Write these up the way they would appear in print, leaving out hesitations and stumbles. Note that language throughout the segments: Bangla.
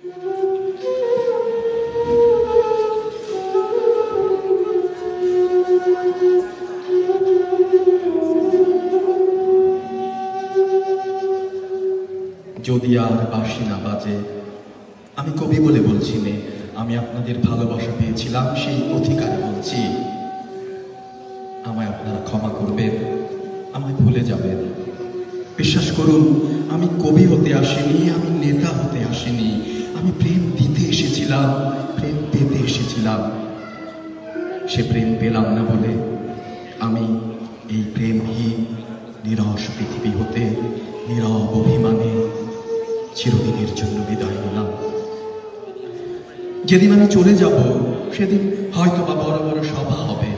যদি আর বাঁশি না বাজে, আমি কবি বলে বলছি নে, আমি আপনাদের ভালোবাসা পেয়েছিলাম সেই অধিকারে বলছি। আমায় আপনারা ক্ষমা করবেন, আমায় ভুলে যাবেন। বিশ্বাস করুন, আমি কবি হতে আসিনি, আমি নেতা হতে আসিনি। আমি প্রেম দিতে এসেছিলাম, প্রেম পেতে এসেছিলাম। সে প্রেম পেলাম না বলে আমি এই প্রেমহীন নিরস পৃথিবী হতে নীরব অভিমানে চিরদিনের জন্য বিদায় নিলাম। যেদিন আমি চলে যাব, সেদিন হয়তো বা বড় বড় সভা হবে,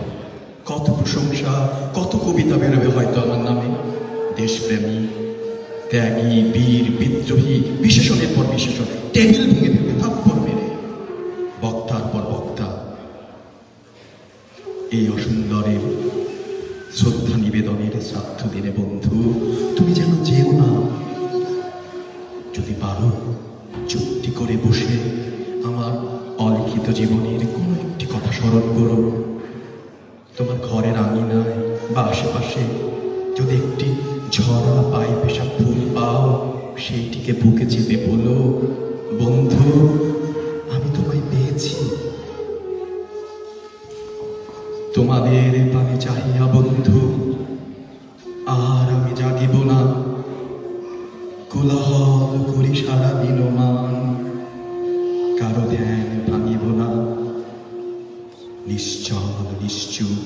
কত প্রশংসা, কত কবিতা বেরোবে হয়তো আমার নামে। দেশপ্রেমী, ত্যাগী, বীর, বিদ্রোহী, বিশেষণের পর বিশেষণ, টেবিল ভেঙে দেবে থাপ্পড় মেরে, বক্তার পর বক্তা। এই অসুন্দরের শ্রদ্ধা নিবেদনের শ্রাদ্ধ দিনে বন্ধু, তুমি যেন যেও না। যদি পারো, চুপটি করে বসে আমার অলিখিত জীবনের কোনো একটি কথা স্মরণ করো। তোমার ঘরের আঙিনায় বা আশেপাশে যদি একটি ঝরা পায়ে পেশা ফুল পাও, সেইটিকে বুকে চেপে বলো, বন্ধু আমি তোমায় পেয়েছি। তোমাদের পানে চাহিয়া বন্ধু আর আমি জাগিব না, কোলাহল করি সারা দিনমান, কারো ধ্যান ভাঙিব না। নিশ্চল নিশ্চুপ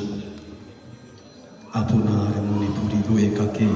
আপনার মনে পড়িব একাকে।